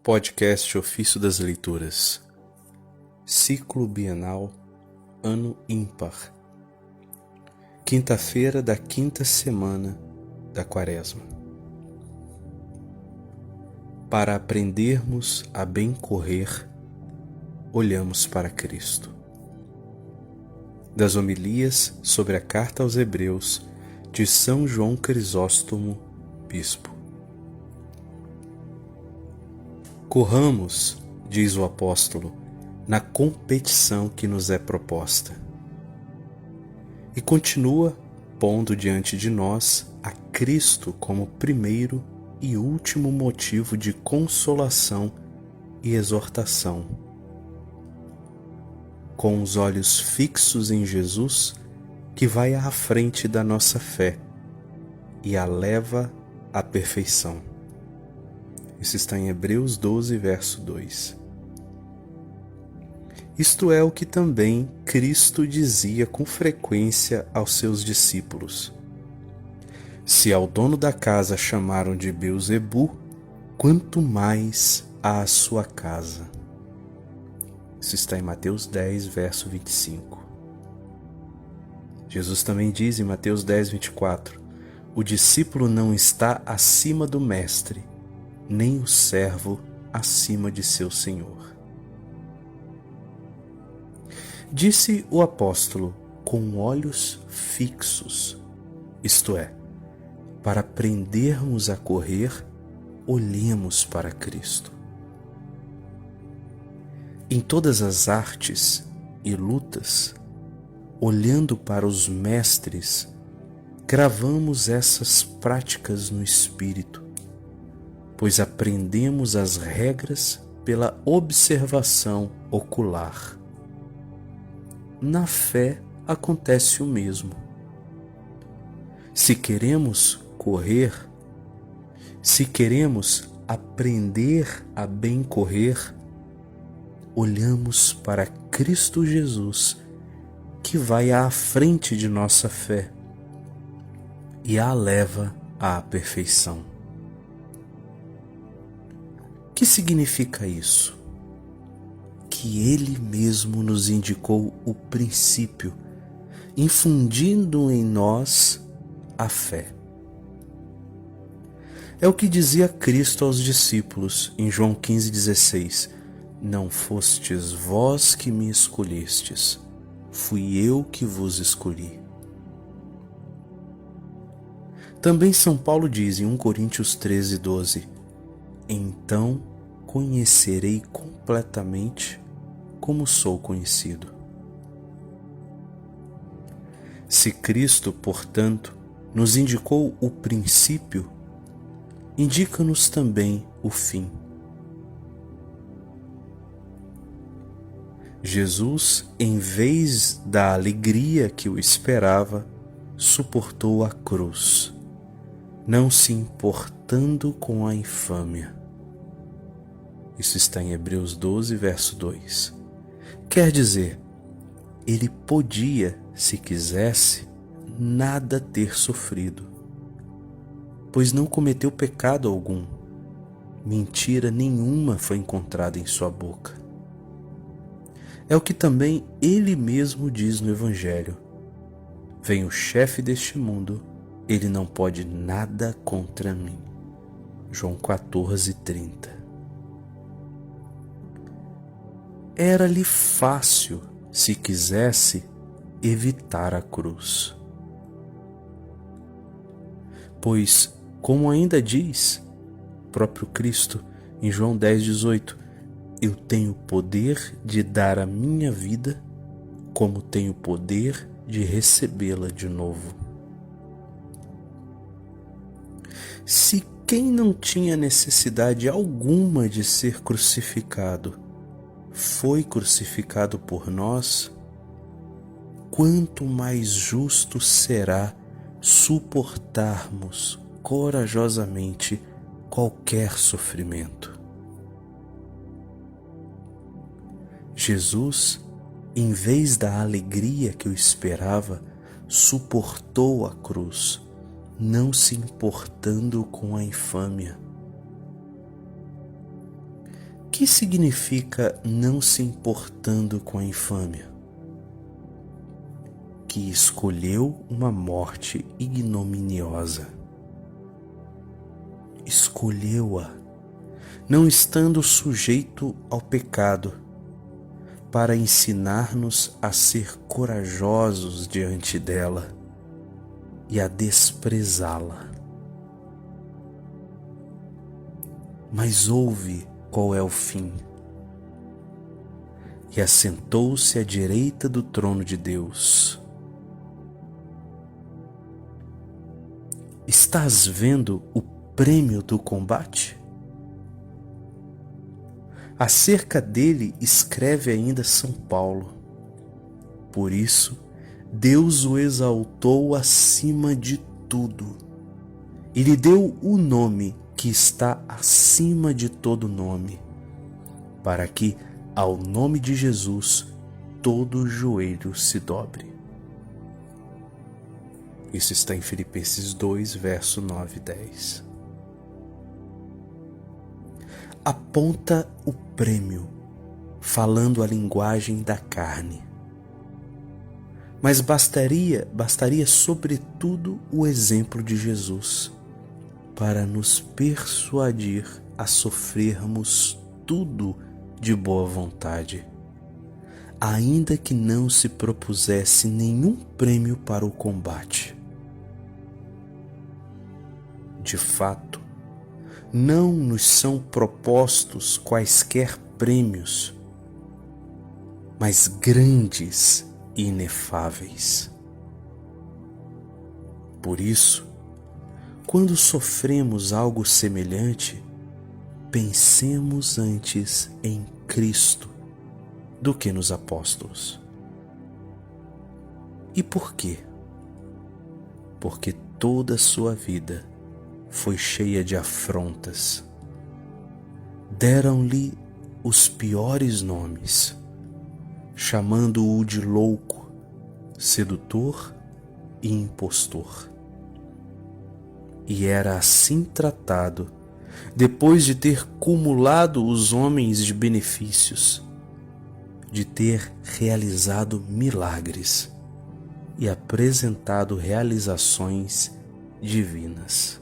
Podcast Ofício das Leituras, Ciclo Bienal, Ano Ímpar, quinta-feira da quinta semana da Quaresma. Para aprendermos a bem correr, olhamos para Cristo. Das homilias sobre a Carta aos Hebreus, de São João Crisóstomo, Bispo. Corramos, diz o apóstolo, na competição que nos é proposta. E continua pondo diante de nós a Cristo como primeiro e último motivo de consolação e exortação. Com os olhos fixos em Jesus, que vai à frente da nossa fé e a leva à perfeição. Isso está em Hebreus 12, verso 2. Isto é o que também Cristo dizia com frequência aos seus discípulos. Se ao dono da casa chamaram de Beelzebu, quanto mais à sua casa. Isso está em Mateus 10, verso 25. Jesus também diz em Mateus 10, 24, o discípulo não está acima do mestre, nem o servo acima de seu senhor. Disse o apóstolo, com olhos fixos, isto é, para aprendermos a correr, olhemos para Cristo. Em todas as artes e lutas, olhando para os mestres, gravamos essas práticas no espírito, pois aprendemos as regras pela observação ocular. Na fé acontece o mesmo. Se queremos correr, se queremos aprender a bem correr, olhamos para Cristo Jesus, que vai à frente de nossa fé e a leva à perfeição. O que significa isso? Que Ele mesmo nos indicou o princípio, infundindo em nós a fé. É o que dizia Cristo aos discípulos em João 15,16: Não fostes vós que me escolhestes, fui eu que vos escolhi. Também São Paulo diz em 1 Coríntios 13,12: Então conhecerei completamente como sou conhecido. Se Cristo, portanto, nos indicou o princípio, indica-nos também o fim. Jesus, em vez da alegria que o esperava, suportou a cruz, não se importando com a infâmia. Isso está em Hebreus 12, verso 2. Quer dizer, ele podia, se quisesse, nada ter sofrido, pois não cometeu pecado algum, mentira nenhuma foi encontrada em sua boca. É o que também ele mesmo diz no Evangelho: Vem o chefe deste mundo, ele não pode nada contra mim. João 14, 30. Era-lhe fácil, se quisesse, evitar a cruz. Pois, como ainda diz próprio Cristo em João 10,18, eu tenho poder de dar a minha vida, como tenho poder de recebê-la de novo. Se quem não tinha necessidade alguma de ser crucificado foi crucificado por nós, quanto mais justo será suportarmos corajosamente qualquer sofrimento. Jesus, em vez da alegria que o esperava, suportou a cruz, não se importando com a infâmia. que significa não se importando com a infâmia? Que escolheu uma morte ignominiosa. Escolheu-a, não estando sujeito ao pecado, para ensinar-nos a ser corajosos diante dela e a desprezá-la. Mas ouve qual é o fim. E assentou-se à direita do trono de Deus. Estás vendo o prêmio do combate? Acerca dele escreve ainda São Paulo. Por isso, Deus o exaltou acima de tudo e lhe deu o nome que está acima de todo nome, para que, ao nome de Jesus, todo joelho se dobre. Isso está em Filipenses 2, verso 9 e 10. Aponta o prêmio, falando a linguagem da carne. Mas bastaria sobretudo o exemplo de Jesus para nos persuadir a sofrermos tudo de boa vontade, ainda que não se propusesse nenhum prêmio para o combate. De fato, não nos são propostos quaisquer prêmios, mas grandes e inefáveis. Por isso, quando sofremos algo semelhante, pensemos antes em Cristo do que nos apóstolos. E por quê? Porque toda a sua vida foi cheia de afrontas. Deram-lhe os piores nomes, chamando-o de louco, sedutor e impostor. E era assim tratado, depois de ter cumulado os homens de benefícios, de ter realizado milagres e apresentado realizações divinas.